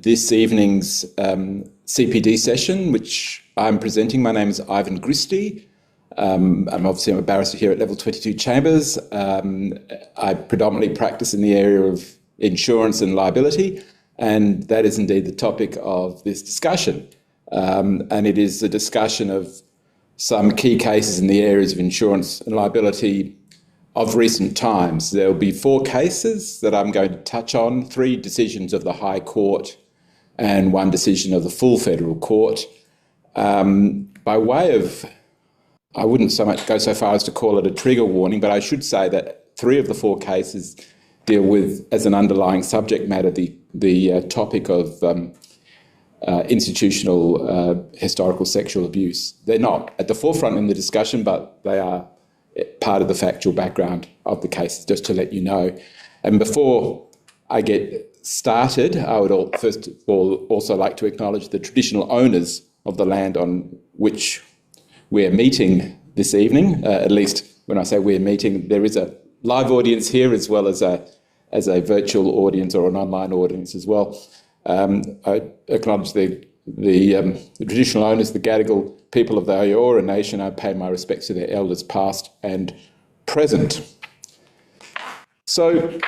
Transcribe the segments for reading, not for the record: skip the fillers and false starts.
this evening's CPD session, which I'm presenting. My name is Ivan Gristi. I'm a barrister here at Level 22 Chambers. I predominantly practice in the area of insurance and liability, and that is indeed the topic of this discussion. And it is a discussion of some key cases in the areas of insurance and liability of recent times. There will be 4 cases that I'm going to touch on, 3 decisions of the High Court and 1 decision of the full Federal Court. By way of, I wouldn't so much go so far as to call it a trigger warning, but I should say that 3 of the 4 cases deal with, as an underlying subject matter, the topic of institutional historical sexual abuse. They're not at the forefront in the discussion, but they are part of the factual background of the case, just to let you know. And before I get started, I would first of all also like to acknowledge the traditional owners of the land on which we're meeting this evening. At least when I say we're meeting, there is a live audience here as well as a virtual audience or an online audience as well. I acknowledge the traditional owners, the Gadigal people of the Eora Nation. I pay my respects to their elders past and present. So,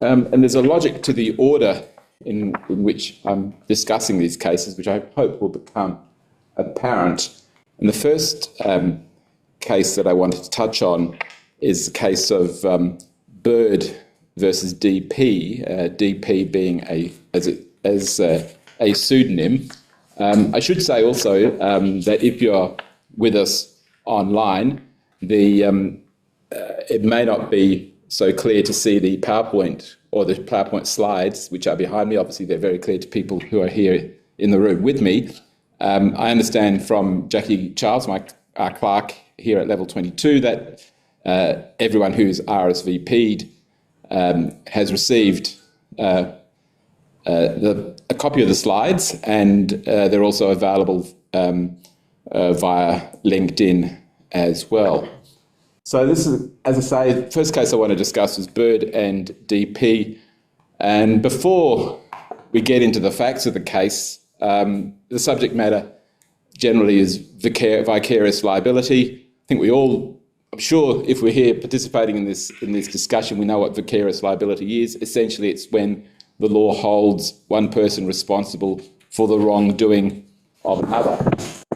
and there's a logic to the order in which I'm discussing these cases, which I hope will become apparent. And the first case that I wanted to touch on is the case of Bird versus DP, DP being a pseudonym. I should say also that if you're with us online, it may not be so clear to see the PowerPoint or the PowerPoint slides, which are behind me. Obviously, they're very clear to people who are here in the room with me. I understand from Jackie Charles, our clerk here at Level 22, that everyone who's RSVP'd has received a copy of the slides, and they're also available via LinkedIn as well. So this is, as I say, the first case I want to discuss is Bird and DP. And before we get into the facts of the case, the subject matter generally is vicarious liability. I think we all, I'm sure if we're here participating in this discussion, we know what vicarious liability is. Essentially, it's when the law holds one person responsible for the wrongdoing of another.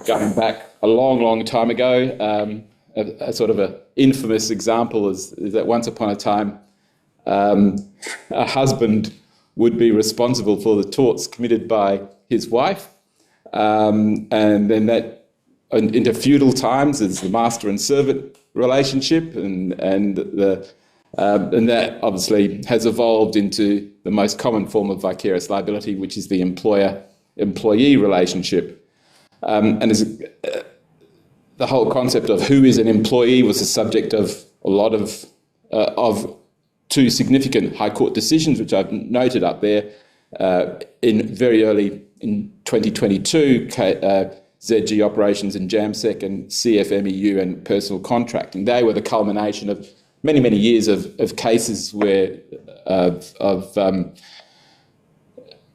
Going back a long, long time ago, a sort of an infamous example is that once upon a time, a husband would be responsible for the torts committed by his wife, and then that into feudal times is the master and servant relationship, and that obviously has evolved into the most common form of vicarious liability, which is the employer-employee relationship. And the whole concept of who is an employee was the subject of a lot of 2 significant High Court decisions, which I've noted up there. In very early in 2022, ZG Operations and JAMSEC and CFMEU and personal contracting. They were the culmination of many, many years of cases where of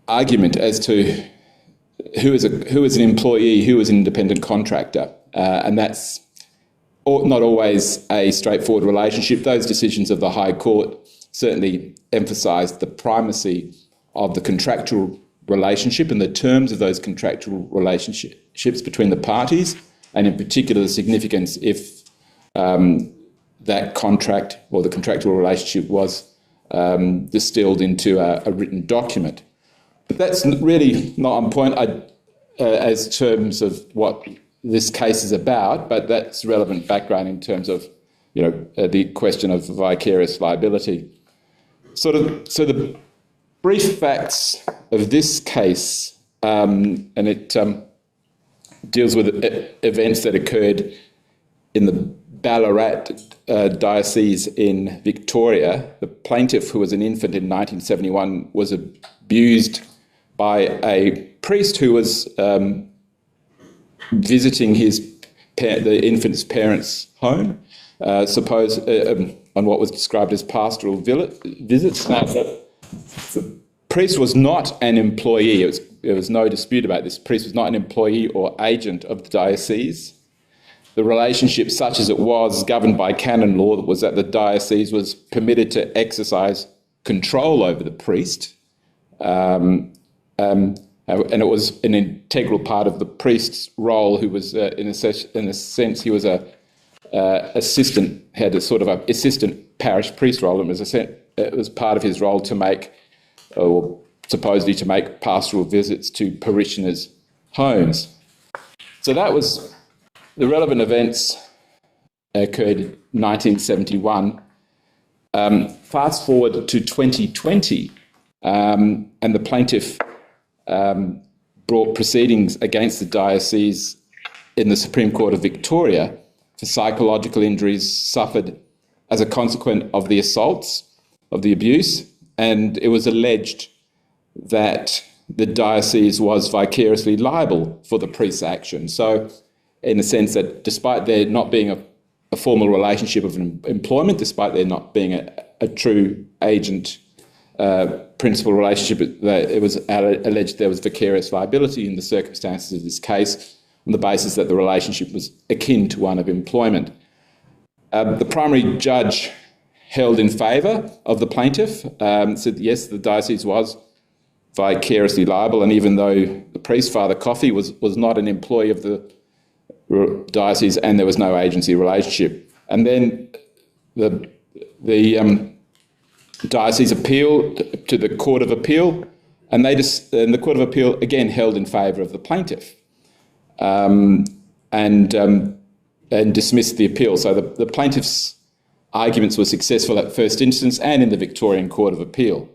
argument as to who is an employee, who is an independent contractor, and that's not always a straightforward relationship. Those decisions of the High Court certainly emphasised the primacy of the contractual relationship and the terms of those contractual relationships between the parties, and in particular the significance if that contract or the contractual relationship was distilled into a written document. But that's really not on point as terms of what this case is about, but that's relevant background in terms of the question of vicarious liability. So the brief facts of this case, and it deals with events that occurred in the Ballarat diocese in Victoria. The plaintiff, who was an infant in 1971, was abused by a priest who was visiting the infant's parents' home, on what was described as pastoral visits. Now, the priest was not an employee. There was no dispute about this. Priest was not an employee or agent of the diocese. The relationship, such as it was, governed by canon law, was that the diocese was permitted to exercise control over the priest, and it was an integral part of the priest's role, who was, in a sense, he was assistant, had a sort of a assistant parish priest role, and it was part of his role to make, or supposedly to make, pastoral visits to parishioners' homes. So that was the relevant events. Occurred in 1971. Fast forward to 2020, and the plaintiff brought proceedings against the diocese in the Supreme Court of Victoria for psychological injuries suffered as a consequence of the assaults, of the abuse, and it was alleged that the diocese was vicariously liable for the priest's action. So, in the sense that despite there not being a formal relationship of employment, despite there not being a true agent principal relationship, it was alleged there was vicarious liability in the circumstances of this case on the basis that the relationship was akin to one of employment. The primary judge held in favour of the plaintiff, said yes, the diocese was vicariously liable, and even though the priest, Father Coffey, was not an employee of the diocese and there was no agency relationship. And then the diocese appealed to the Court of Appeal, and the Court of Appeal again held in favour of the plaintiff, and dismissed the appeal. So the plaintiff's arguments were successful at first instance and in the Victorian Court of Appeal.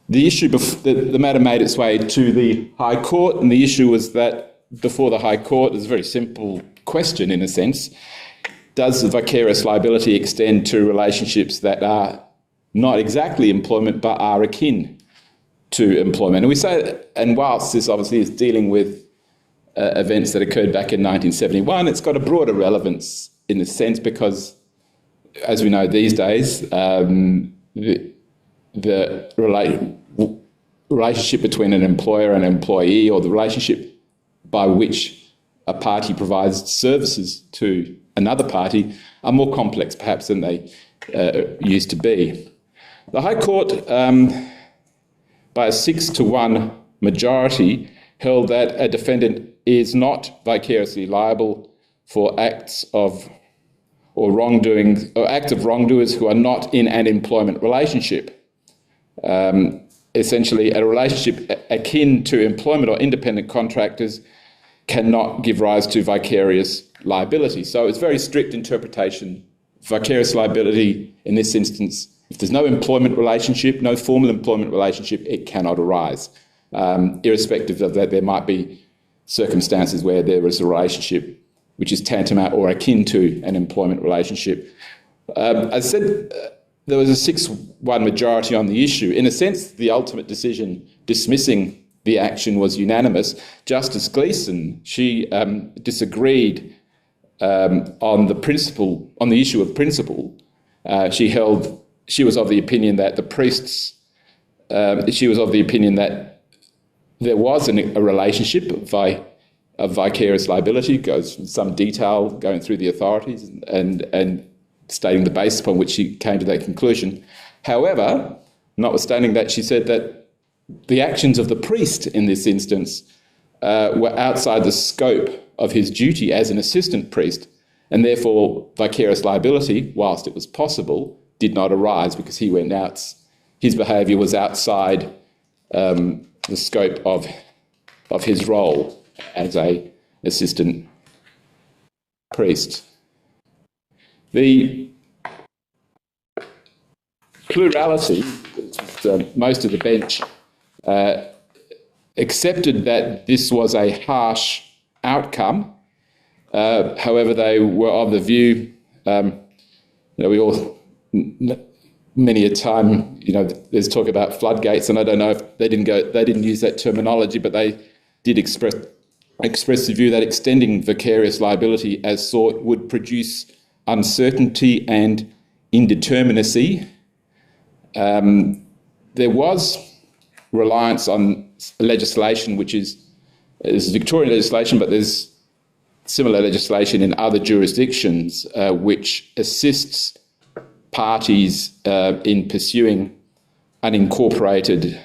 The issue, the matter made its way to the High Court, and the issue was that before the High Court, there's a very simple question in a sense. Does the vicarious liability extend to relationships that are not exactly employment but are akin to employment? And we say, and whilst this obviously is dealing with events that occurred back in 1971, it's got a broader relevance in a sense because, as we know these days, the relationship between an employer and employee, or the relationship by which a party provides services to another party, are more complex perhaps than they used to be. The High Court, by a 6-1 majority, held that a defendant is not vicariously liable for acts of wrongdoing, or acts of wrongdoers who are not in an employment relationship. Essentially, a relationship akin to employment or independent contractors cannot give rise to vicarious liability. So it's very strict interpretation. Vicarious liability in this instance, if there's no employment relationship, no formal employment relationship, it cannot arise. Irrespective of that, there might be circumstances where there is a relationship which is tantamount or akin to an employment relationship. As I said, there was a 6-1 majority on the issue. In a sense, the ultimate decision dismissing the action was unanimous. Justice Gleeson, she disagreed on the issue of principle. She was of the opinion that the priests, she was of the opinion that there was a relationship of vicarious liability, goes in some detail going through the authorities and stating the basis upon which she came to that conclusion. However, notwithstanding that, she said that the actions of the priest in this instance were outside the scope of his duty as an assistant priest, and therefore vicarious liability, whilst it was possible, did not arise because he went out. His behaviour was outside the scope of his role as an assistant priest. The plurality, most of the bench, accepted that this was a harsh outcome. However, they were of the view, we all, many a time, there's talk about floodgates, and I don't know if they didn't use that terminology, but they did express the view that extending vicarious liability as sought would produce uncertainty and indeterminacy. There was reliance on legislation, which is Victorian legislation, but there's similar legislation in other jurisdictions which assists parties in pursuing unincorporated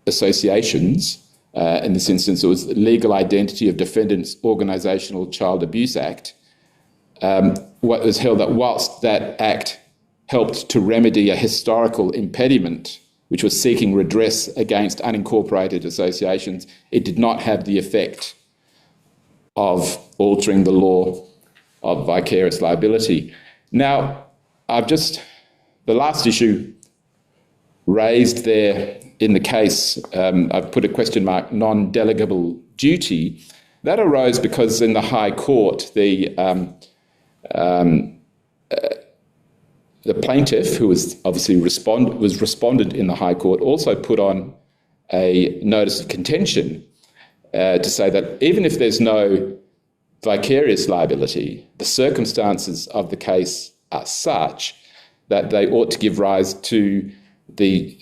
associations. In this instance, it was the Legal Identity of Defendants Organisational Child Abuse Act. What was held that whilst that act helped to remedy a historical impediment, which was seeking redress against unincorporated associations, it did not have the effect of altering the law of vicarious liability. Now, the last issue raised there in the case, I've put a question mark, non-delegable duty. That arose because in the High Court, the plaintiff, who was obviously respondent in the High Court, also put on a notice of contention to say that even if there's no vicarious liability, the circumstances of the case are such that they ought to give rise to the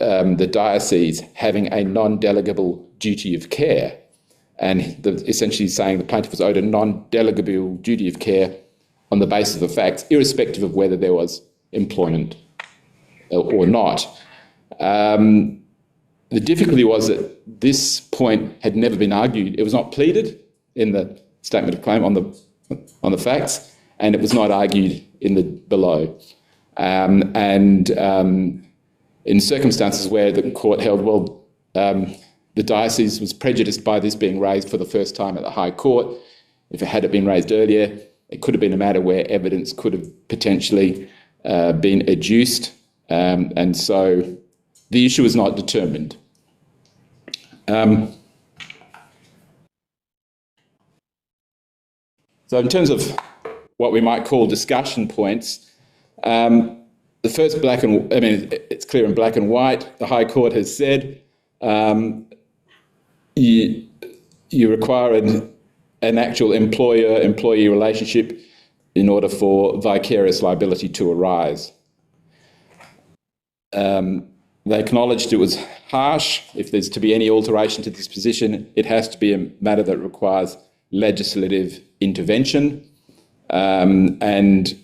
diocese having a non-delegable duty of care, and essentially saying the plaintiff was owed a non-delegable duty of care on the basis of the facts, irrespective of whether there was employment or not. The difficulty was that this point had never been argued. It was not pleaded in the statement of claim on the facts, and it was not argued in the below. In circumstances where the court held, well, the diocese was prejudiced by this being raised for the first time at the High Court. If it had been raised earlier, it could have been a matter where evidence could have potentially been adduced, and so the issue was not determined. So in terms of what we might call discussion points, the first it's clear in black and white. The High Court has said you require an actual employer-employee relationship in order for vicarious liability to arise. They acknowledged it was harsh. If there's to be any alteration to this position, it has to be a matter that requires legislative intervention. And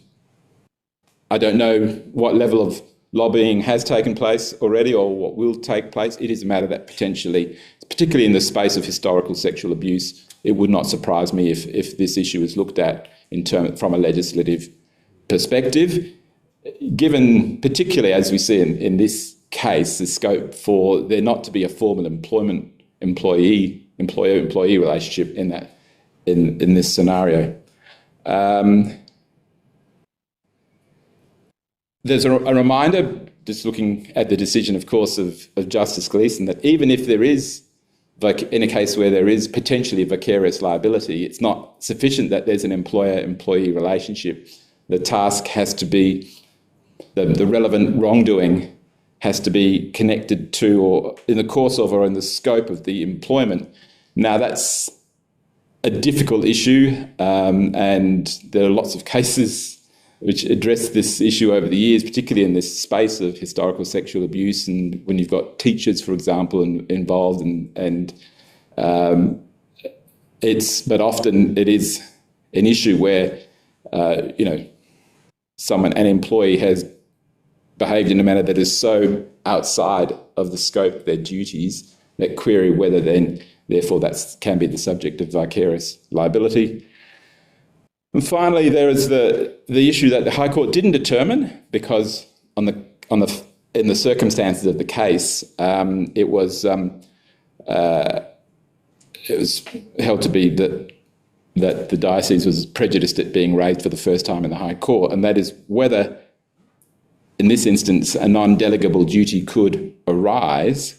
I don't know what level of lobbying has taken place already or what will take place. It is a matter that potentially, particularly in the space of historical sexual abuse, it would not surprise me if this issue is looked at from a legislative perspective, given particularly, as we see in this case, the scope for there not to be a formal employer-employee relationship in this scenario. There's a reminder, just looking at the decision, of course, of Justice Gleeson, that even if there is, in a case where there is potentially vicarious liability, it's not sufficient that there's an employer-employee relationship. The task has to be, the relevant wrongdoing has to be connected to or in the course of or in the scope of the employment. Now, that's a difficult issue, and there are lots of cases which address this issue over the years, particularly in this space of historical sexual abuse, and when you've got teachers, for example, involved, but often it is an issue where an employee has behaved in a manner that is so outside of the scope of their duties that query whether therefore that can be the subject of vicarious liability. And finally, there is the issue that the High Court didn't determine because in the circumstances of the case, it was held to be that the diocese was prejudiced at being raised for the first time in the High Court, and that is whether, in this instance, a non-delegable duty could arise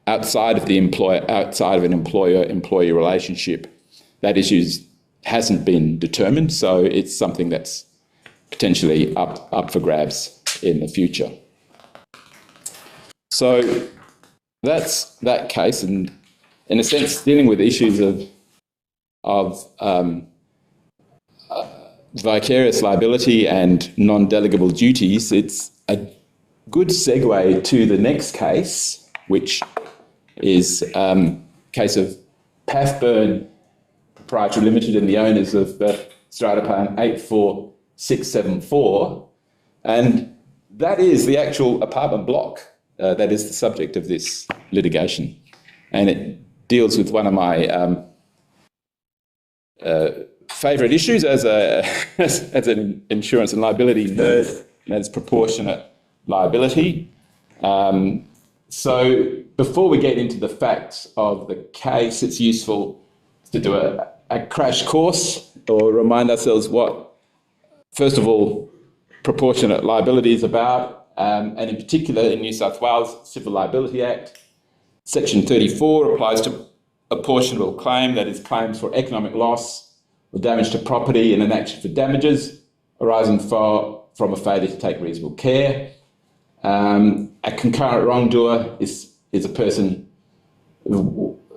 outside of an employer-employee relationship. That issue hasn't been determined, so it's something that's potentially up for grabs in the future. So that's that case, and in a sense, dealing with issues of vicarious liability and non-delegable duties, it's good segue to the next case, which is case of Pathburn Proprietary Limited and the owners of Strata Plan 84674. And that is the actual apartment block that is the subject of this litigation. And it deals with one of my favourite issues as an insurance and liability nerd, and that is proportionate liability. So before we get into the facts of the case, it's useful to do a crash course or remind ourselves what, first of all, proportionate liability is about, and in particular in New South Wales Civil Liability Act. Section 34 applies to apportionable claim, that is claims for economic loss or damage to property in an action for damages arising from a failure to take reasonable care. A concurrent wrongdoer is a person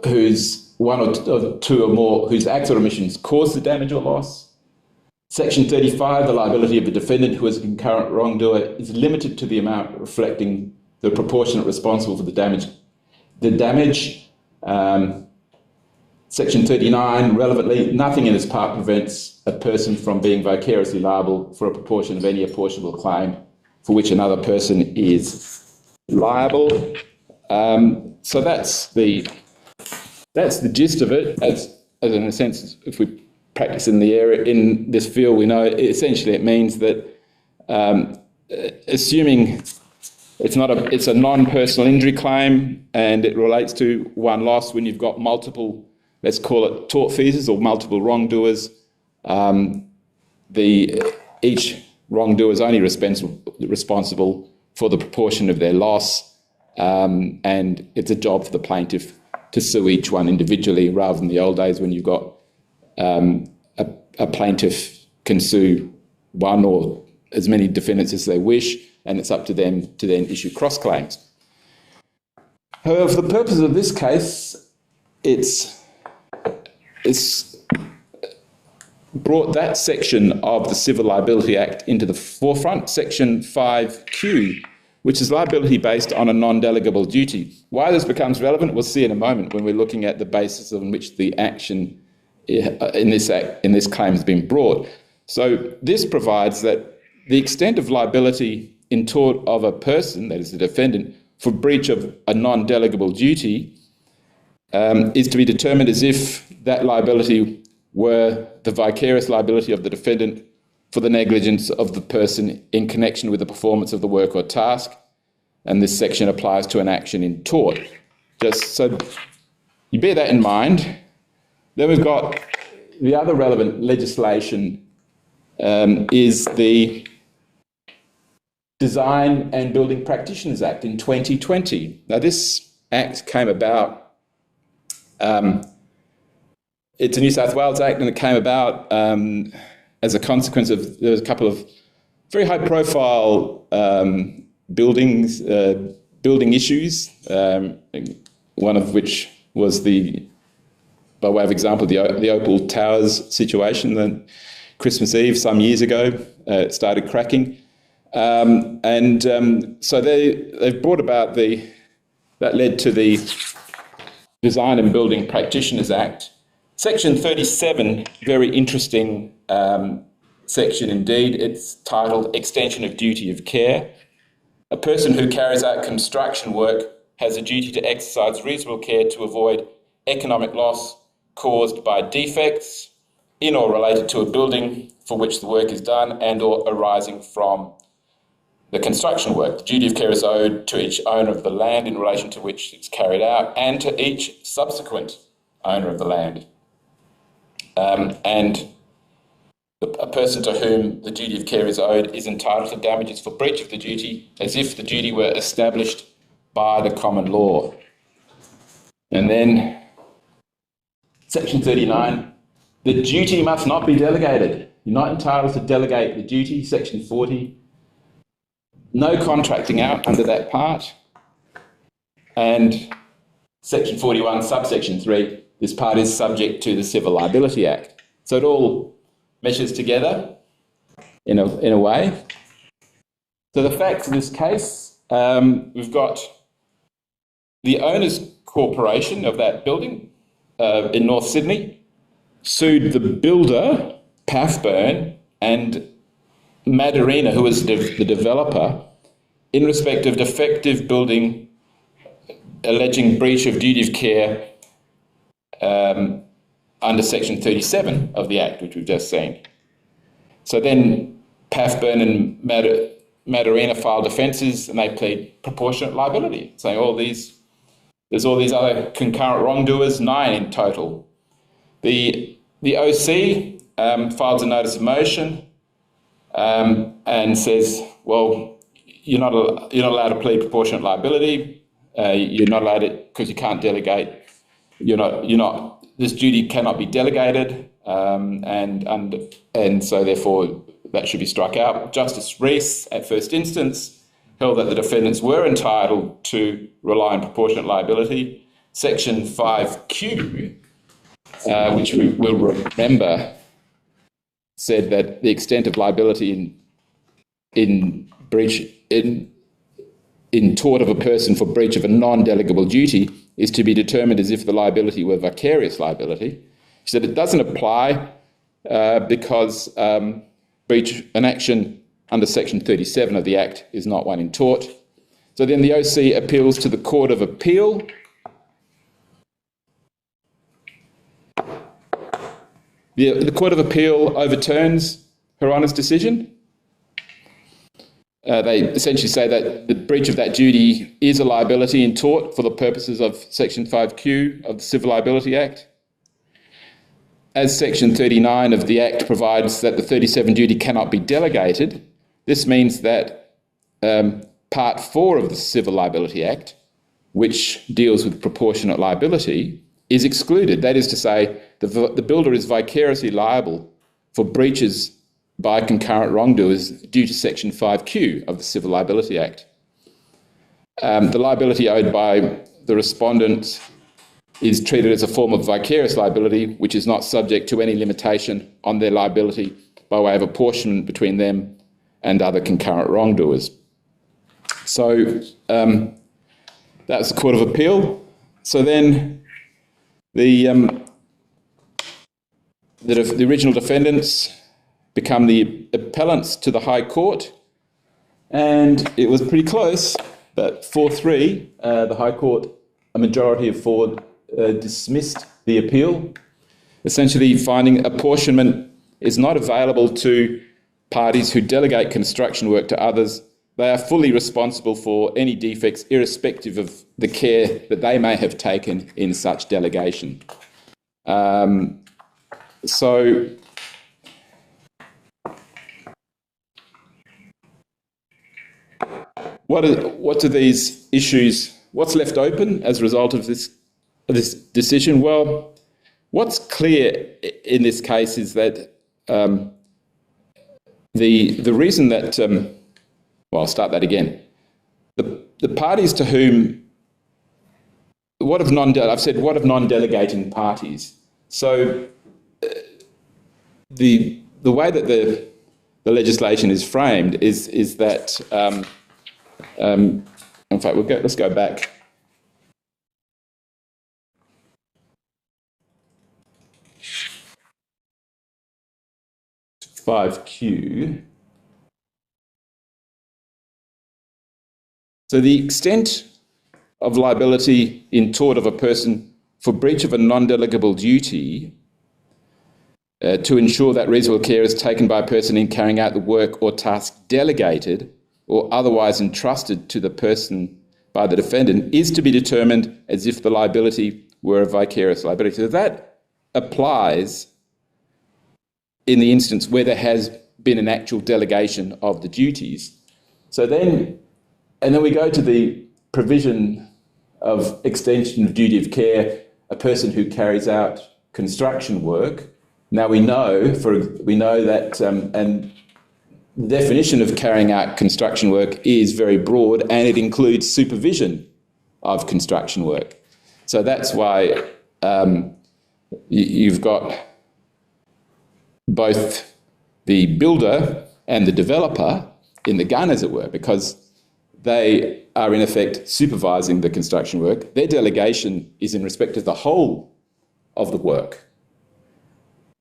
whose one or two or more whose acts or omissions cause the damage or loss. Section 35, the liability of a defendant who is a concurrent wrongdoer is limited to the amount reflecting the proportionate responsible for the damage. Section 39, relevantly, nothing in this part prevents a person from being vicariously liable for a proportion of any apportionable claim for which another person is liable. So that's the gist of it. As in a sense, if we practice in the area in this field, we know essentially it means that assuming it's a non-personal injury claim and it relates to one loss, when you've got multiple, let's call it tortfeasors or multiple wrongdoers, each wrongdoer is only responsible for the proportion of their loss, and it's a job for the plaintiff to sue each one individually, rather than the old days when you've got a plaintiff can sue one or as many defendants as they wish, and it's up to them to then issue cross-claims. However, for the purposes of this case, it's brought that section of the Civil Liability Act into the forefront, Section 5Q, which is liability based on a non-delegable duty. Why this becomes relevant, we'll see in a moment when we're looking at the basis on which the action in this claim has been brought. So this provides that the extent of liability in tort of a person, that is the defendant, for breach of a non-delegable duty is to be determined as if that liability were the vicarious liability of the defendant for the negligence of the person in connection with the performance of the work or task, and this section applies to an action in tort. Just so you bear that in mind. Then we've got the other relevant legislation is the Design and Building Practitioners Act in 2020. Now this act came about, it's a New South Wales Act, and it came about as a consequence of, there was a couple of very high profile building issues, one of which was by way of example, the Opal Towers situation. Then Christmas Eve, some years ago, it started cracking. So they've brought about that led to the Design and Building Practitioners Act. Section 37, very interesting section indeed. It's titled Extension of Duty of Care. A person who carries out construction work has a duty to exercise reasonable care to avoid economic loss caused by defects in or related to a building for which the work is done and or arising from the construction work. The duty of care is owed to each owner of the land in relation to which it's carried out and to each subsequent owner of the land. And a person to whom the duty of care is owed is entitled to damages for breach of the duty as if the duty were established by the common law. And then Section 39, the duty must not be delegated. You're not entitled to delegate the duty. Section 40, no contracting out under that part. And Section 41, subsection 3, this part is subject to the Civil Liability Act. So it all meshes together in a way. So the facts of this case, we've got the owners' corporation of that building in North Sydney sued the builder, Pathburn, and Madarina, who was the developer, in respect of defective building, alleging breach of duty of care under Section 37 of the Act, which we've just seen. So then Pathburn and Madarina filed defences, and they plead proportionate liability, saying there's all these other concurrent wrongdoers, 9 in total. The OC files a notice of motion and says, well, you're not allowed to plead proportionate liability. You're not allowed it because you can't delegate. This duty cannot be delegated, and so therefore that should be struck out. Justice Rees, at first instance, held that the defendants were entitled to rely on proportionate liability. Section 5Q, which we will remember, said that the extent of liability in tort of a person for breach of a non-delegable duty is to be determined as if the liability were vicarious liability. She said it doesn't apply because an action under Section 37 of the Act is not one in tort. So then the OC appeals to the Court of Appeal. The Court of Appeal overturns Her Honour's decision. They essentially say that the breach of that duty is a liability in tort for the purposes of Section 5Q of the Civil Liability Act. As Section 39 of the Act provides that the 37 duty cannot be delegated, this means that Part 4 of the Civil Liability Act, which deals with proportionate liability, is excluded. That is to say, the builder is vicariously liable for breaches by concurrent wrongdoers due to Section 5Q of the Civil Liability Act. The liability owed by the respondent is treated as a form of vicarious liability, which is not subject to any limitation on their liability by way of apportionment between them and other concurrent wrongdoers. So that's the Court of Appeal. So then the original defendants become the appellants to the High Court, and it was pretty close, but 4-3, the High Court, a majority of 4, dismissed the appeal, essentially finding apportionment is not available to parties who delegate construction work to others. They are fully responsible for any defects, irrespective of the care that they may have taken in such delegation. So what are these issues? What's left open as a result of this decision? Well, what's clear in this case is that the reason that well, I'll start that again. The parties to whom what of non-delegating parties? So the way that the legislation is framed is that in fact let's go back. To 5Q. So the extent of liability in tort of a person for breach of a non-delegable duty to ensure that reasonable care is taken by a person in carrying out the work or task delegated or otherwise entrusted to the person by the defendant is to be determined as if the liability were a vicarious liability. So that applies in the instance where there has been an actual delegation of the duties. So then we go to the provision of extension of duty of care, a person who carries out construction work. Now we know that, and the definition of carrying out construction work is very broad, and it includes supervision of construction work. So that's why you've got both the builder and the developer in the gun, as it were, because they are in effect supervising the construction work. Their delegation is in respect of the whole of the work.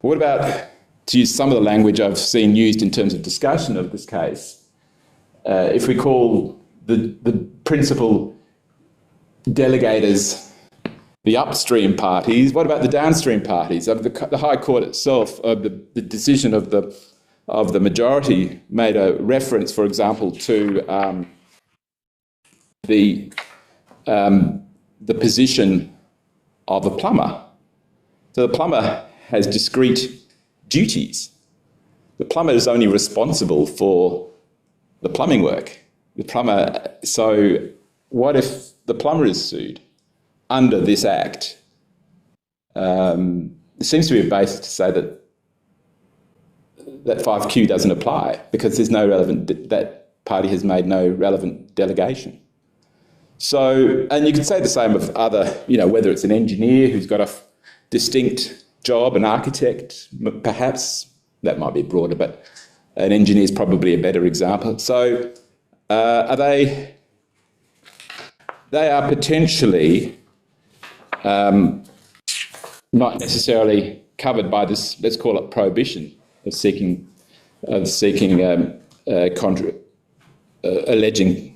But what about, to use some of the language I've seen used in terms of discussion of this case, if we call the principal delegators the upstream parties, what about the downstream parties? The High Court itself, the decision of the majority made a reference, for example, to the position of a plumber. So the plumber has discrete duties. The plumber is only responsible for the plumbing work. So what if the plumber is sued under this Act? There seems to be a basis to say that 5Q doesn't apply because there's no relevant, that party has made no relevant delegation. So, and you can say the same of other, whether it's an engineer who's got a distinct job, an architect, perhaps, that might be broader, but an engineer is probably a better example. So they are potentially not necessarily covered by this, let's call it prohibition of alleging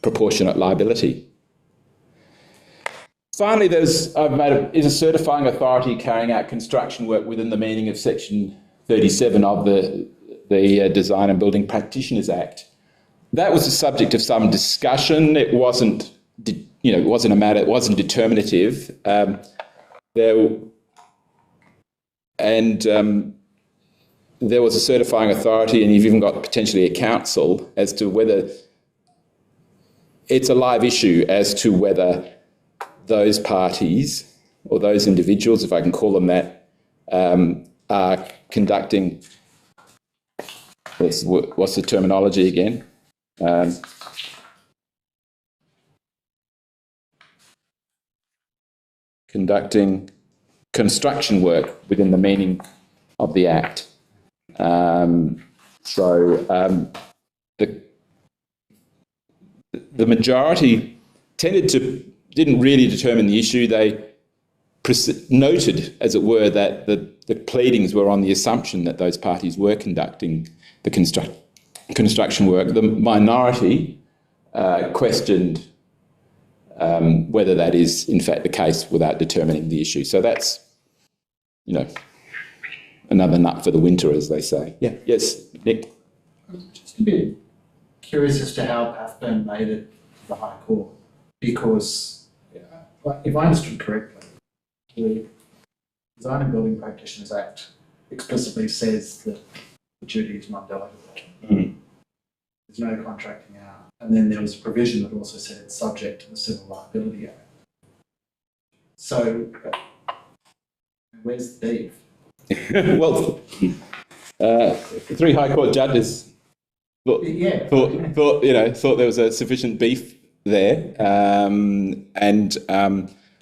proportionate liability. Finally, is a certifying authority carrying out construction work within the meaning of Section 37 of the Design and Building Practitioners Act. That was the subject of some discussion. It wasn't, it wasn't a matter. It wasn't determinative. There was a certifying authority, and you've even got potentially a council as to whether it's a live issue as to whether those parties or those individuals, if I can call them that, are conducting, what's the terminology again? Conducting construction work within the meaning of the Act. The majority didn't really determine the issue. They noted, as it were, that the pleadings were on the assumption that those parties were conducting the construction work. The minority questioned whether that is in fact the case without determining the issue. So that's, another nut for the winter, as they say. Yeah. Yes, Nick? Just a bit curious as to how Rathbone made it to the High Court, because if I understood correctly, the Design and Building Practitioners Act explicitly says that the duty is non-delegable. There's no contracting out. And then there was a provision that also said it's subject to the Civil Liability Act. So where's the beef? Well, three High Court judges thought there was a sufficient beef there,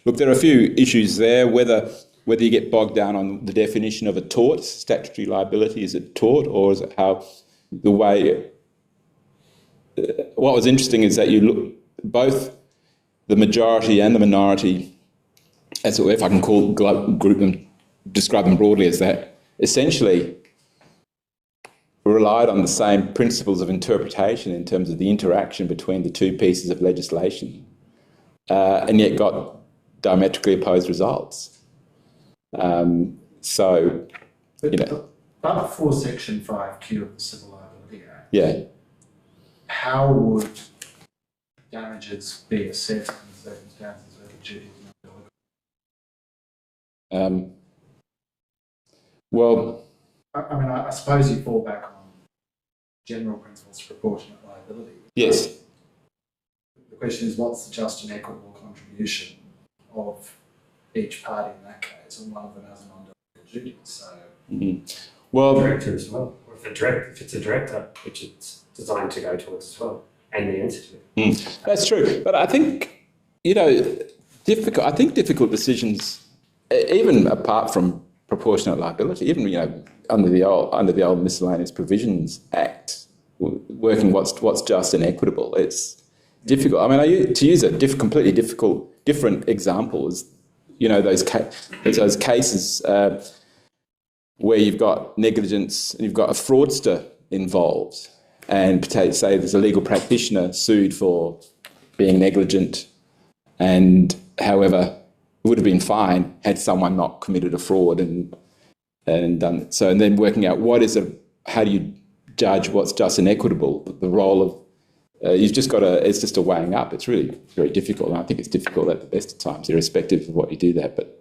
look, there are a few issues there. Whether you get bogged down on the definition of a tort, statutory liability, is it tort, or is it how the way? What was interesting is that you look both the majority and the minority, as if I can group them. Describe them broadly as that, essentially relied on the same principles of interpretation in terms of the interaction between the two pieces of legislation, and yet got diametrically opposed results. But for Section 5Q of the Civil Liability Act, how would damages be assessed in the circumstances where the duty is not delegable? Well, I suppose you fall back on general principles of proportionate liability. Yes. The question is, what's the just and equitable contribution of each party in that case, and one of them has a non-delegable duty? So, well, director as well, or if it's a director, which it's designed to go towards as well, and the entity. That's true, but I think difficult decisions, even apart from proportionate liability, even under the old Miscellaneous Provisions Act, working what's just and equitable. It's difficult. I mean, to use a completely different example is, those cases where you've got negligence and you've got a fraudster involved, and say there's a legal practitioner sued for being negligent, and however would have been fine had someone not committed a fraud and done it. So, and then working out how do you judge what's just and equitable? The role of you've just got it's just a weighing up. It's really very difficult, and I think it's difficult at the best of times, irrespective of what you do there. But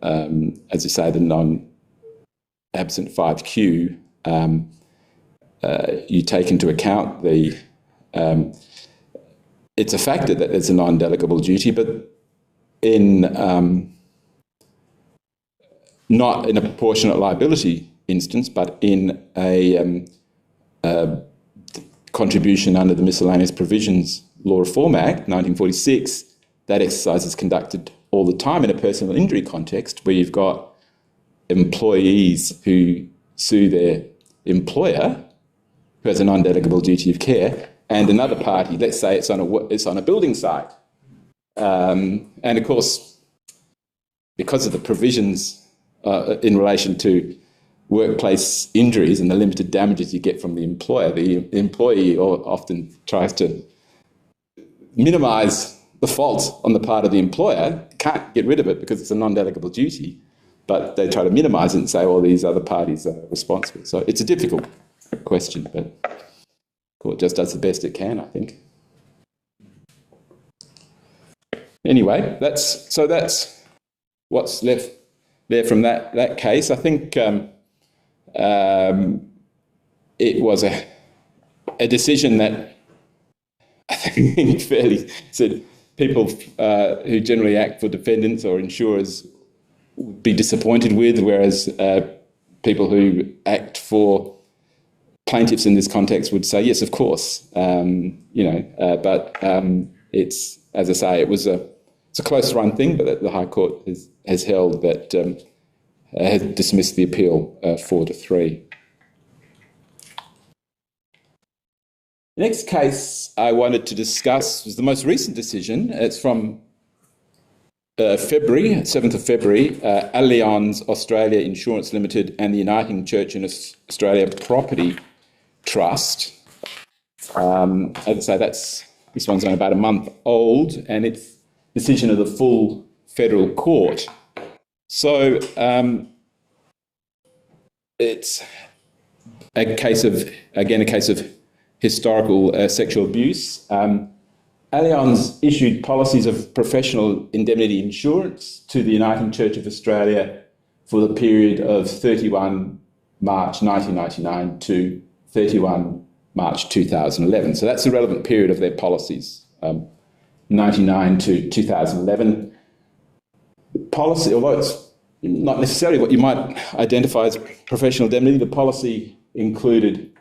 as you say, the non-absent 5Q, you take into account it's a factor that there's a non-delegable duty, but not in a proportionate liability instance, but in a contribution under the Miscellaneous Provisions Law Reform Act, 1946, that exercise is conducted all the time in a personal injury context where you've got employees who sue their employer, who has a non-delegable duty of care, and another party, let's say it's on a building site. And of course, because of the provisions in relation to workplace injuries and the limited damages you get from the employee often tries to minimise the fault on the part of the employer. Can't get rid of it because it's a non-delegable duty, but they try to minimise it and say, all these other parties are responsible. So it's a difficult question, but the court just does the best it can, I think. Anyway, that's what's left there from that case. I think it was a decision that I think fairly said people who generally act for defendants or insurers would be disappointed with, whereas people who act for plaintiffs in this context would say, yes, of course, but it's, as I say, it's a close-run thing, but the High Court has held that has dismissed the appeal 4-3. The next case I wanted to discuss was the most recent decision. It's from February, 7th of February, Allianz Australia Insurance Limited and the Uniting Church in Australia Property Trust. As I say, this one's only about a month old, and it's decision of the full federal court. So it's a case of historical sexual abuse. Allianz issued policies of professional indemnity insurance to the Uniting Church of Australia for the period of 31 March 1999 to 31 March 2011. So that's the relevant period of their policies, 99 to 2011. Policy, although it's not necessarily what you might identify as professional indemnity, the policy included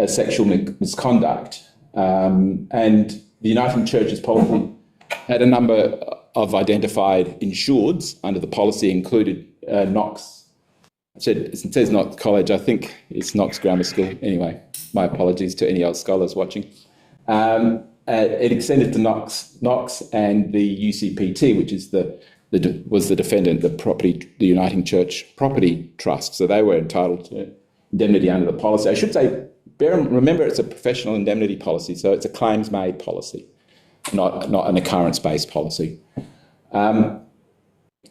sexual misconduct, and the Uniting Church's policy had a number of identified insureds under the policy, included Knox. It says Knox College, I think it's Knox Grammar School. Anyway, my apologies to any old scholars watching. It extended to Knox and the UCPT, which is was the defendant, the Uniting Church Property Trust. So they were entitled to indemnity under the policy. I should say, remember, it's a professional indemnity policy, so it's a claims-made policy, not an occurrence-based policy.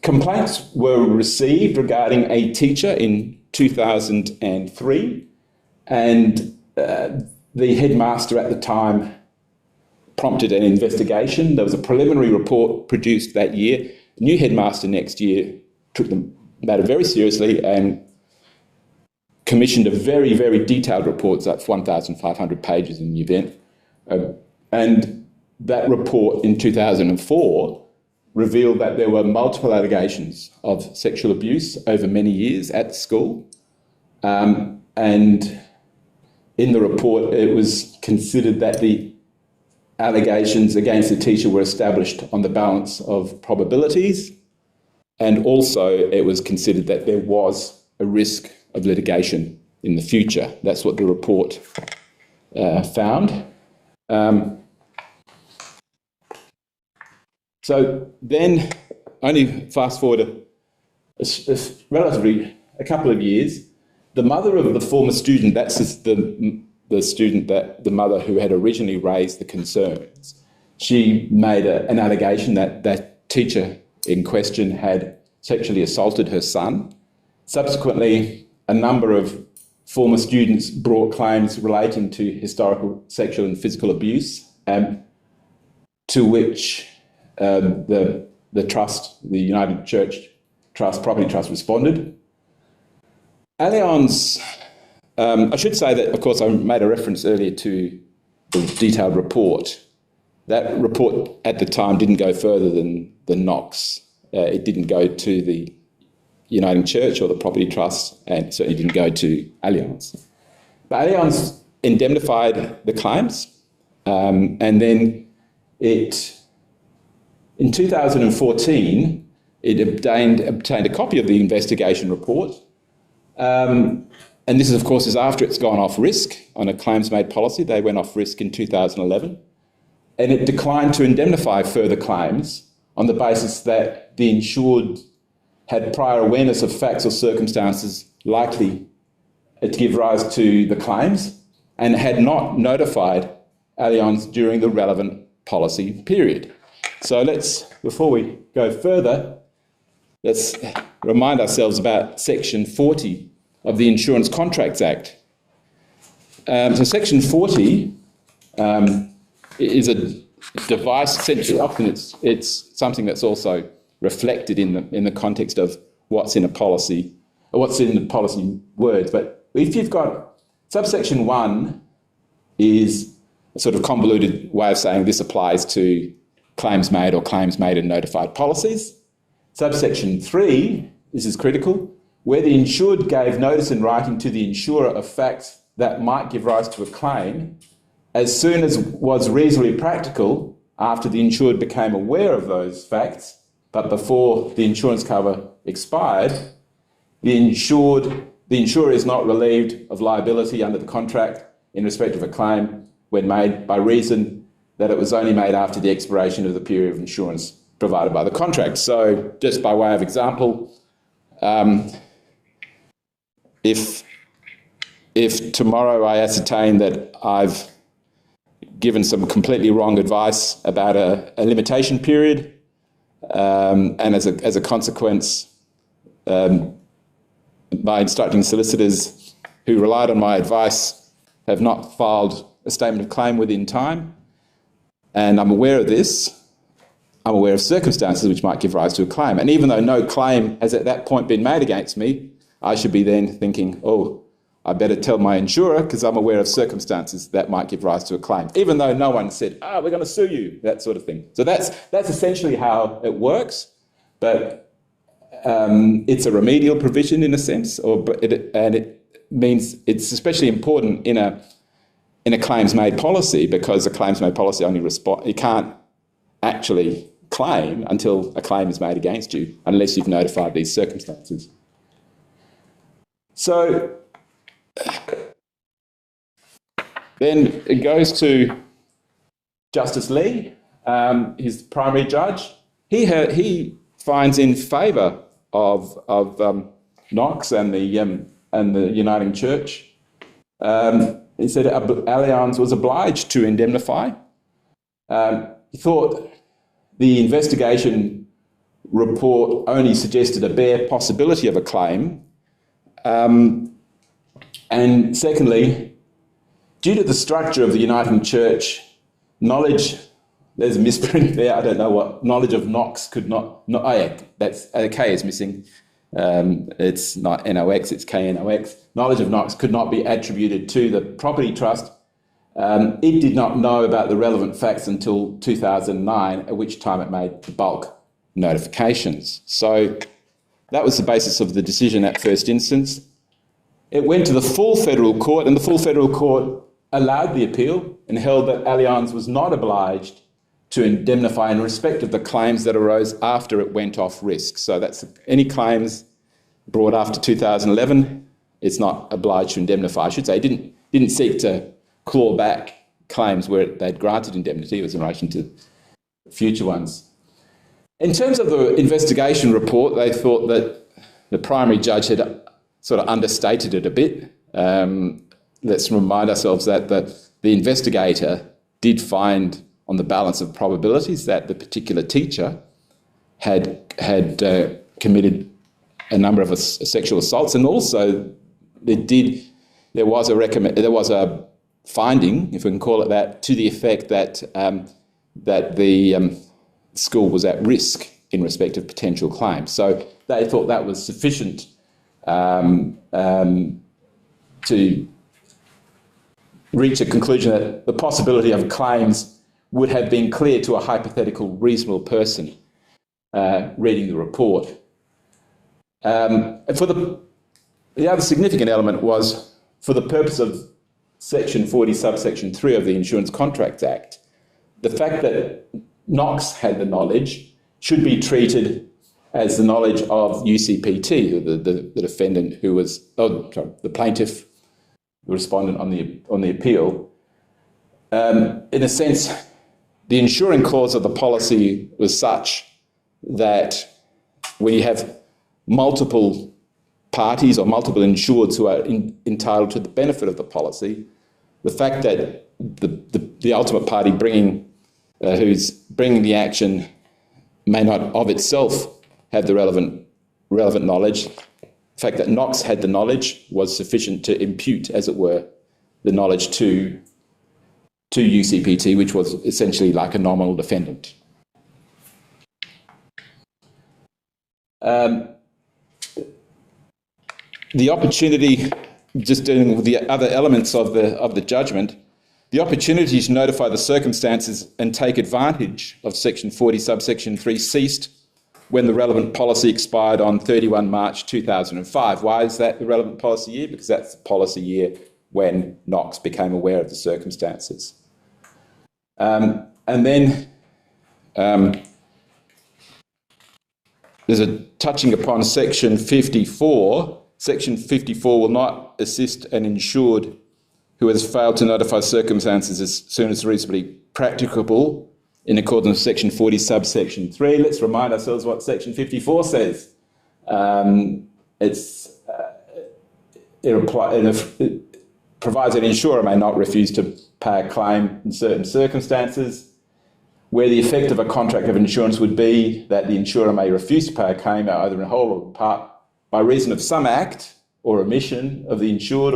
Complaints were received regarding a teacher in 2003, and the headmaster at the time prompted an investigation. There was a preliminary report produced that year. The new headmaster next year took the matter very seriously and commissioned a very, very detailed report, that's 1,500 pages in the event. And that report in 2004 revealed that there were multiple allegations of sexual abuse over many years at the school. And in the report, it was considered that the allegations against the teacher were established on the balance of probabilities, and also it was considered that there was a risk of litigation in the future. That's what the report found. So then, only fast forward relatively a couple of years, the mother of the former student, that's the student that the mother who had originally raised the concerns, she made an allegation that that teacher in question had sexually assaulted her son. Subsequently, a number of former students brought claims relating to historical sexual and physical abuse, to which the trust, the United Church Trust, Property Trust, responded. Allianz, I should say that, of course, I made a reference earlier to the detailed report. That report at the time didn't go further than Knox. It didn't go to the Uniting Church or the Property Trust, and certainly didn't go to Allianz. But Allianz indemnified the claims, and then in 2014, it obtained a copy of the investigation report. And this, of course, is after it's gone off risk on a claims-made policy. They went off risk in 2011. And it declined to indemnify further claims on the basis that the insured had prior awareness of facts or circumstances likely to give rise to the claims and had not notified Allianz during the relevant policy period. So before we go further, let's remind ourselves about Section 40 of the Insurance Contracts Act. So Section 40 is a device, essentially. Often it's something that's also reflected in the context of what's in a policy, or what's in the policy words. But if you've got subsection 1 is a sort of convoluted way of saying this applies to claims made or claims made and notified policies. Subsection 3, this is critical, where the insured gave notice in writing to the insurer of facts that might give rise to a claim, as soon as was reasonably practical after the insured became aware of those facts, but before the insurance cover expired, the insurer is not relieved of liability under the contract in respect of a claim when made by reason that it was only made after the expiration of the period of insurance provided by the contract. So just by way of example, if tomorrow I ascertain that I've given some completely wrong advice about a limitation period, and as a consequence, my instructing solicitors who relied on my advice have not filed a statement of claim within time, and I'm aware of this, I'm aware of circumstances which might give rise to a claim. And even though no claim has at that point been made against me, I should be then thinking, oh, I better tell my insurer because I'm aware of circumstances that might give rise to a claim, even though no one said, we're going to sue you, that sort of thing. So that's essentially how it works, but it's a remedial provision in a sense, and it means it's especially important in a claims-made policy, because a claims-made policy only you can't actually claim until a claim is made against you, unless you've notified these circumstances. So then it goes to Justice Lee, his primary judge. He finds in favour of Knox and the Uniting Church. He said Allianz was obliged to indemnify. He thought the investigation report only suggested a bare possibility of a claim. And secondly, due to the structure of the Uniting Church, knowledge, there's a misprint there, I don't know what, knowledge of Knox could not that's, a K is missing. It's not NOX, it's KNOX. Knowledge of Knox could not be attributed to the Property Trust. It did not know about the relevant facts until 2009, at which time it made the bulk notifications. So that was the basis of the decision at first instance. It went to the full federal court, and the full federal court allowed the appeal and held that Allianz was not obliged to indemnify in respect of the claims that arose after it went off risk. So that's any claims brought after 2011, it's not obliged to indemnify. I should say, it didn't seek to claw back claims where they'd granted indemnity. It was in relation to future ones. In terms of the investigation report, they thought that the primary judge had sort of understated it a bit. Let's remind ourselves that the investigator did find, on the balance of probabilities, that the particular teacher had committed a number of sexual assaults, and also there was a finding, if we can call it that, to the effect that the school was at risk in respect of potential claims. So they thought that was sufficient to reach a conclusion that the possibility of claims would have been clear to a hypothetical reasonable person reading the report. And for the other significant element was, for the purpose of Section 40, subsection 3 of the Insurance Contracts Act, the fact that Knox had the knowledge should be treated as the knowledge of UCPT, the defendant who was, the plaintiff, the respondent on the appeal. In a sense, the insuring clause of the policy was such that when you have multiple parties or multiple insureds who are entitled to the benefit of the policy, the fact that the ultimate party who's bringing the action may not of itself have the relevant knowledge. The fact that Knox had the knowledge was sufficient to impute, as it were, the knowledge to UCPT, which was essentially like a nominal defendant. The opportunity, just dealing with the other elements of the judgment, the opportunity to notify the circumstances and take advantage of Section 40, subsection 3 ceased when the relevant policy expired on 31 March 2005. Why is that the relevant policy year? Because that's the policy year when Knox became aware of the circumstances. And then there's a touching upon Section 54. Section 54 will not assist an insured who has failed to notify circumstances as soon as reasonably practicable in accordance with Section 40, subsection 3. Let's remind ourselves what Section 54 says. It provides that an insurer may not refuse to pay a claim in certain circumstances, where the effect of a contract of insurance would be that the insurer may refuse to pay a claim either in whole or in part by reason of some act or omission of the insured,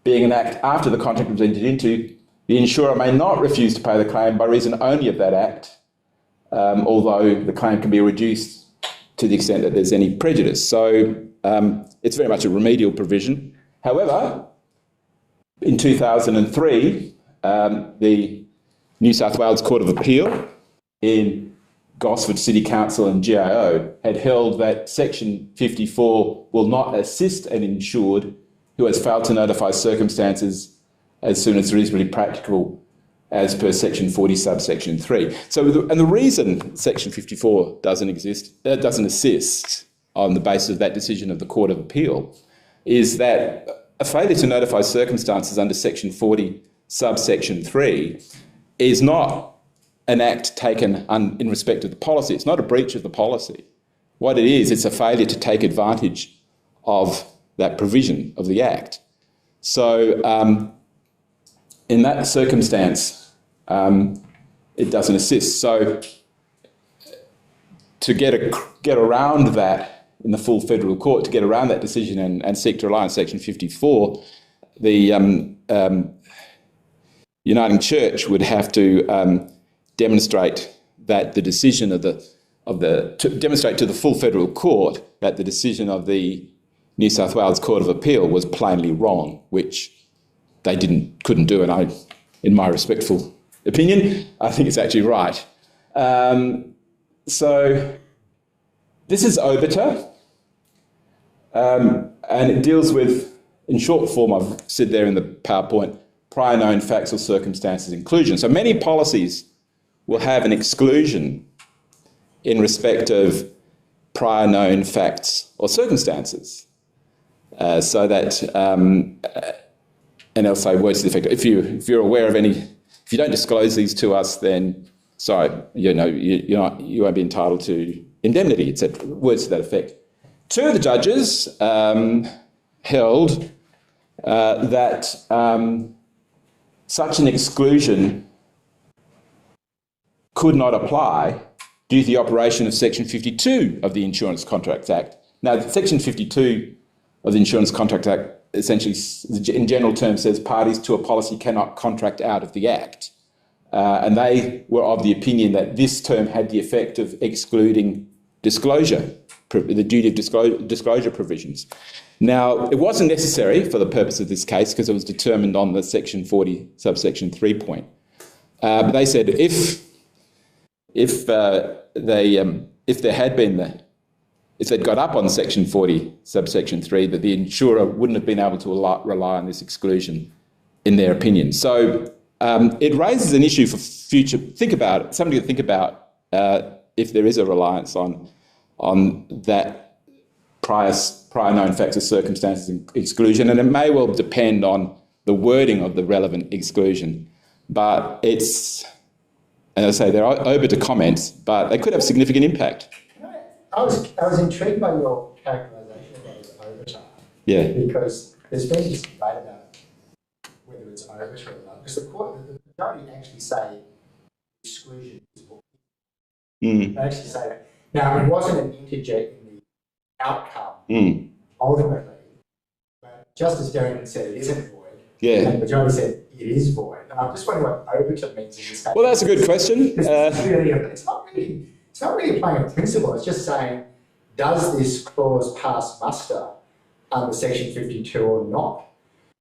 being an act after the contract was entered into. The insurer may not refuse to pay the claim by reason only of that act, although the claim can be reduced to the extent that there's any prejudice. So it's very much a remedial provision. However, in 2003, the New South Wales Court of Appeal in Gosford City Council and GIO had held that Section 54 will not assist an insured who has failed to notify circumstances as soon as reasonably practicable as per Section 40, subsection 3. So, the reason Section 54 doesn't assist on the basis of that decision of the Court of Appeal is that a failure to notify circumstances under Section 40, subsection 3 is not an act taken in respect of the policy. It's not a breach of the policy. What it is, it's a failure to take advantage of that provision of the Act. So in that circumstance, it doesn't assist. So to get around that in the full federal court, to get around that decision and seek to rely on Section 54, the Uniting Church would have to demonstrate that the decision demonstrate to the full federal court that the decision of the New South Wales Court of Appeal was plainly wrong, which they couldn't do, and in my respectful opinion, I think it's actually right. So this is obiter, and it deals with, in short form, I've said there in the PowerPoint, prior known facts or circumstances inclusion. So many policies will have an exclusion in respect of prior known facts or circumstances. so that, and they'll say words to the effect, if you're aware of any, if you don't disclose these to us, then sorry, you won't be entitled to indemnity, etc. Words to that effect. Two of the judges held that such an exclusion could not apply due to the operation of Section 52 of the Insurance Contracts Act. Now, Section 52 of the Insurance Contracts Act essentially, in general terms, says parties to a policy cannot contract out of the Act. And they were of the opinion that this term had the effect of excluding disclosure, the duty of disclosure provisions. Now, it wasn't necessary for the purpose of this case because it was determined on the Section 40, subsection 3 point. But they said if they'd got up on Section 40, subsection 3, that the insurer wouldn't have been able to rely on this exclusion, in their opinion. So it raises an issue for future. Think about it. Something to think about if there is a reliance on that prior known facts or circumstances exclusion, and it may well depend on the wording of the relevant exclusion. But it's, as I say, they're open to comments, but they could have significant impact. I was intrigued by your characterisation of it as overtime. Yeah. Because there's been this debate about whether it's overtime or not. Because the majority actually say exclusion is void. They actually say that. Now, it wasn't an integer in the outcome, ultimately. But Justice Derrington said it isn't void. Yeah. And the majority said it is void. And I'm just wondering what overtime means in this case. Well, that's a good question. It's not really applying a principle. It's just saying, does this clause pass muster under Section 52 or not?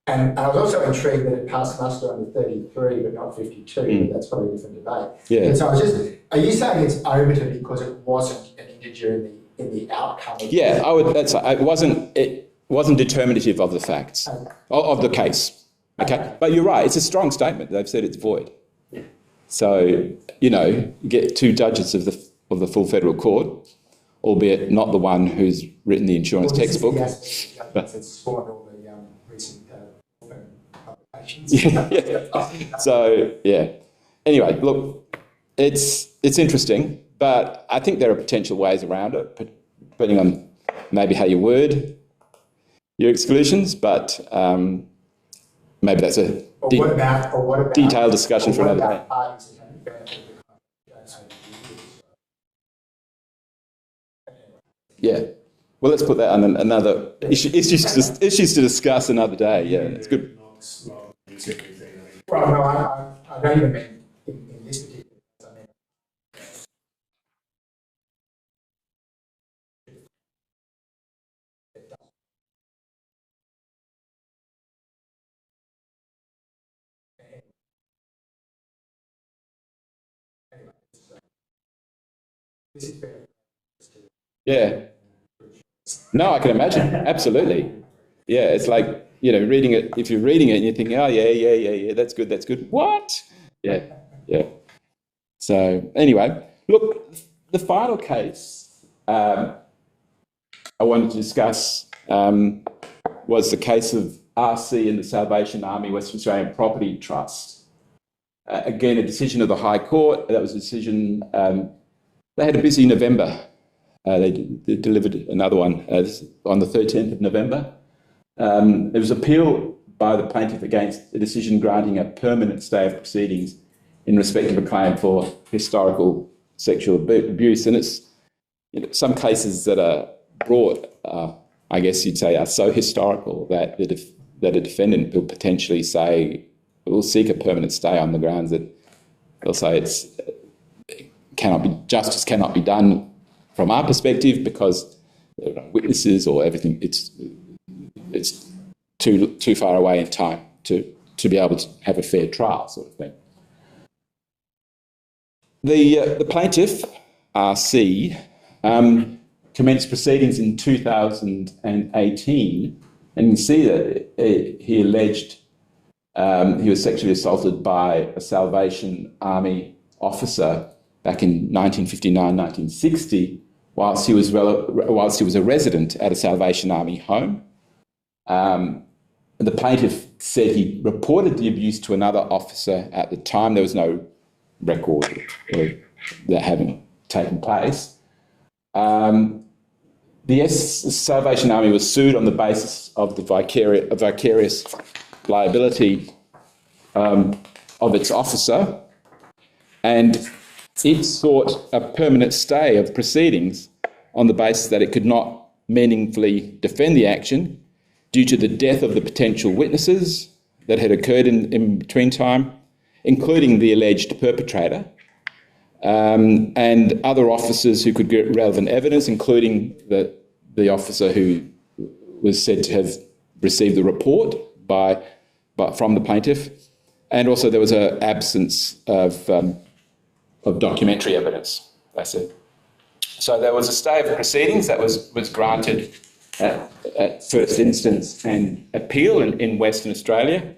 And I was also intrigued that it passed muster under 33 but not 52. But that's probably a different debate. Yeah. And so I was just, are you saying it's overturned because it wasn't an integer in the outcome? Yeah, I would. That's it. Wasn't determinative of the facts of the case. Okay, but you're right. It's a strong statement. They've said it's void. Yeah. So you get two judges of the full federal court, albeit not the one who's written the insurance textbook. It's spawned all the recent publications. Yeah. So yeah. Anyway, look, it's interesting, but I think there are potential ways around it, depending on maybe how you word your exclusions. But maybe that's a detailed discussion for another day. Yeah. Well, let's put that on another issues to discuss another day. Yeah, it's good. Well, no, I don't even mean in this particular case. I mean, anyway, this is fair. Yeah. No, I can imagine. Absolutely. Yeah, it's like, reading it, if you're reading it and you're thinking, oh, yeah, that's good. What? Yeah. So anyway, look, the final case I wanted to discuss was the case of RC and the Salvation Army Western Australian Property Trust. Again, a decision of the High Court. That was a decision, they had a busy November. They delivered another one on the 13th of November. It was appealed by the plaintiff against a decision granting a permanent stay of proceedings in respect of a claim for historical sexual abuse. And it's some cases that are brought, I guess you'd say, are so historical that a defendant will potentially say, will seek a permanent stay on the grounds that they'll say justice cannot be done from our perspective because there are witnesses or everything. It's too far away in time to be able to have a fair trial, sort of thing. The plaintiff, RC, commenced proceedings in 2018, and you can see that he alleged he was sexually assaulted by a Salvation Army officer back in 1959, 1960, whilst he was a resident at a Salvation Army home. The plaintiff said he reported the abuse to another officer at the time. There was no record of that having taken place. The Salvation Army was sued on the basis of the vicarious liability of its officer, and it sought a permanent stay of proceedings on the basis that it could not meaningfully defend the action due to the death of the potential witnesses that had occurred in between time, including the alleged perpetrator, and other officers who could get relevant evidence, including the officer who was said to have received the report from the plaintiff, and also there was an absence of documentary evidence, they said. So there was a stay of proceedings that was granted at first instance and appeal in Western Australia.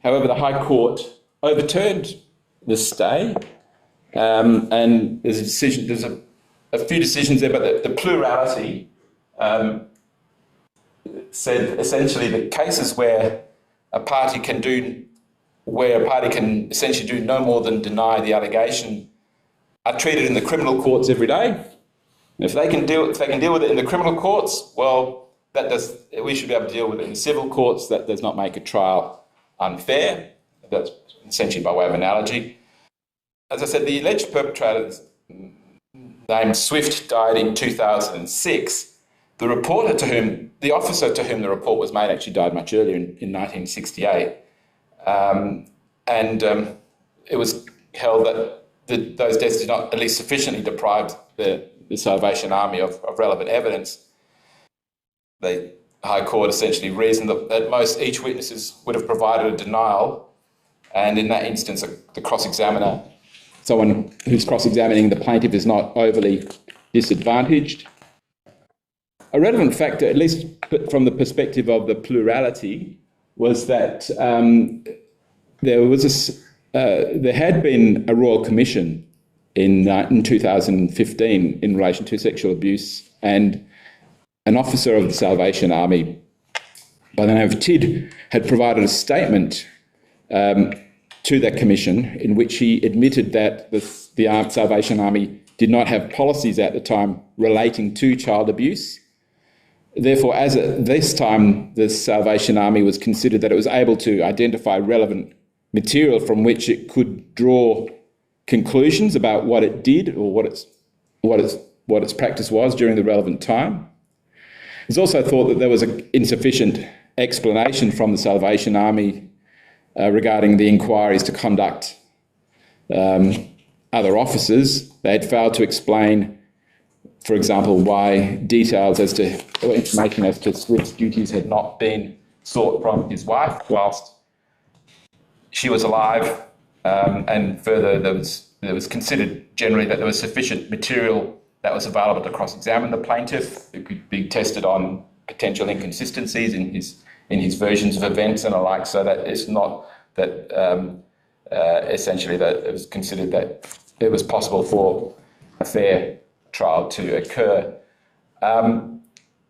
However, the High Court overturned the stay, and there's a decision. There's a few decisions there, but the plurality said essentially that cases where a party can essentially do no more than deny the allegation are treated in the criminal courts every day. And if they can deal with it in the criminal courts, well, we should be able to deal with it in the civil courts. That does not make a trial unfair. That's essentially by way of analogy. As I said, the alleged perpetrator named Swift died in 2006. The officer to whom the report was made actually died much earlier in 1968. It was held that those deaths did not at least sufficiently deprive the Salvation Army of relevant evidence. The High Court essentially reasoned that at most each witness would have provided a denial, and in that instance the cross-examiner, someone who's cross-examining the plaintiff, is not overly disadvantaged. A relevant factor, at least from the perspective of the plurality, was that there had been a Royal Commission in 2015 in relation to sexual abuse, and an officer of the Salvation Army by the name of Tidd had provided a statement to that commission in which he admitted that the Salvation Army did not have policies at the time relating to child abuse. Therefore, as at this time, the Salvation Army was considered that it was able to identify relevant material from which it could draw conclusions about what it did or what its practice was during the relevant time. It's also thought that there was an insufficient explanation from the Salvation Army regarding the inquiries to conduct other officers. They had failed to explain, for example, why details as to, or information as to Swift's duties had not been sought from his wife whilst she was alive, and further there was considered generally that there was sufficient material that was available to cross-examine the plaintiff. It could be tested on potential inconsistencies in his versions of events and the like, so that it's not that essentially that it was considered that it was possible for a fair trial to occur.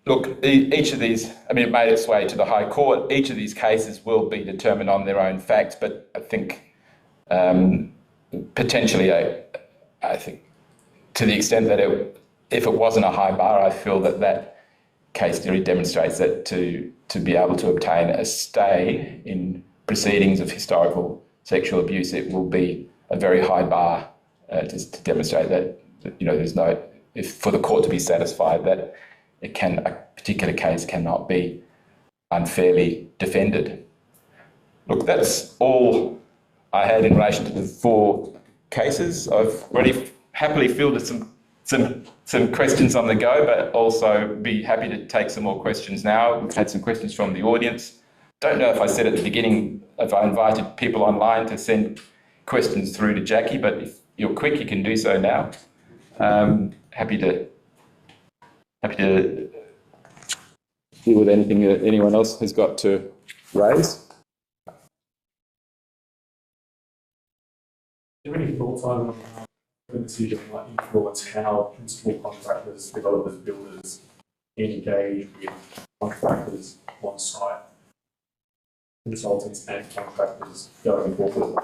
Look, each of these, it made its way to the High Court. Each of these cases will be determined on their own facts, but I think potentially, I think to the extent that if it wasn't a high bar, I feel that case theory demonstrates that to be able to obtain a stay in proceedings of historical sexual abuse, it will be a very high bar to demonstrate that there's no, if for the court to be satisfied that a particular case cannot be unfairly defended. Look, that's all I had in relation to the 4 cases. I've already happily fielded some questions on the go, but also be happy to take some more questions now. We've had some questions from the audience. Don't know if I said at the beginning, if I invited people online to send questions through to Jackie, but if you're quick, you can do so now. Happy to deal with anything that anyone else has got to raise. Do you have any thoughts on the decision might influence how principal contractors, developers, builders engage with contractors on site, consultants and contractors going forward?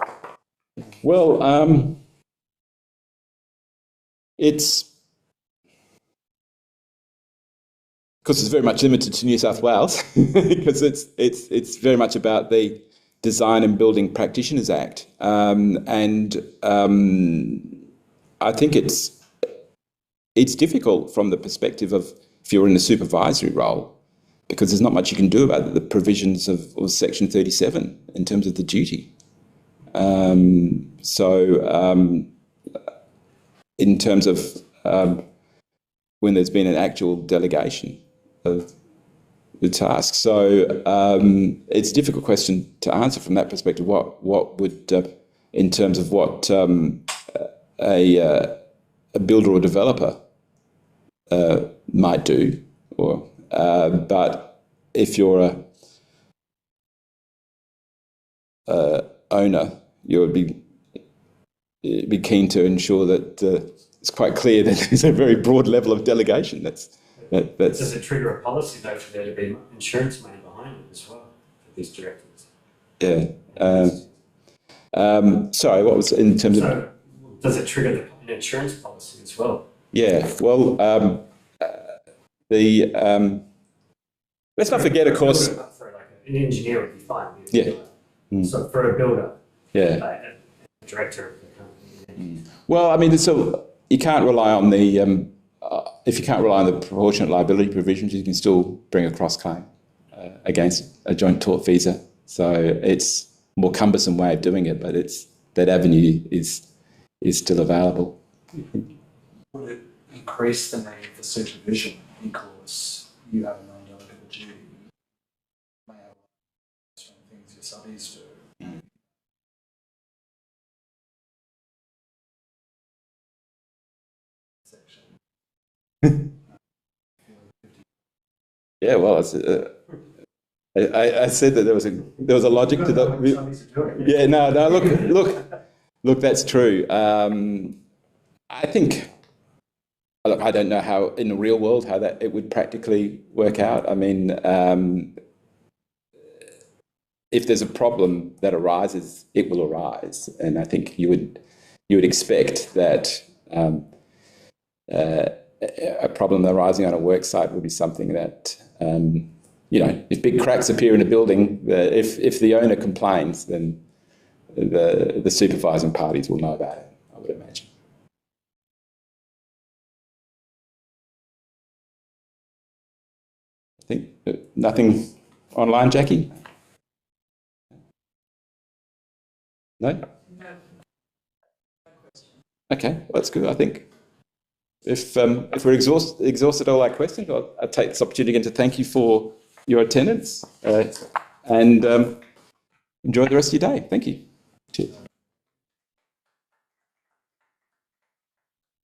Well, it's because it's very much limited to New South Wales because it's very much about the Design and Building Practitioners Act, and I think it's difficult from the perspective of if you're in a supervisory role, because there's not much you can do about the provisions of Section 37 in terms of the duty. In terms of when there's been an actual delegation of the task. So it's a difficult question to answer from that perspective. What would, in terms of what a builder or developer might do, or but if you're a owner, you would be keen to ensure that it's quite clear that there's a very broad level of delegation. That's Does it trigger a policy though for there to be insurance money behind it as well for these directives? Yeah. Sorry, what was in terms of? Does it trigger an insurance policy as well? Yeah. Well, let's not forget, of course. For like an engineer would be fine. Yeah. So for a builder, yeah, a director of the company. Well, I mean, so you can't rely on the if you can't rely on the proportionate liability provisions, you can still bring a cross claim against a joint tortfeasor. So it's a more cumbersome way of doing it, but that avenue is still available. Would it increase the need for supervision because you have a non-delegable duty? You may have certain things your subbies do. Yeah, well, I said that there was a logic to that. Yeah, no, look, that's true. I think, look, I don't know how in the real world how that it would practically work out. I mean, if there's a problem that arises, it will arise, and I think you would expect that a problem arising on a work site would be something that if big cracks appear in a building, if the owner complains, then the supervising parties will know about it, I would imagine. I think nothing online, Jackie? No? No. Okay, well, that's good. I think if we're exhausted all our questions, I'll take this opportunity again to thank you for your attendance and enjoy the rest of your day. Thank you. Cheers.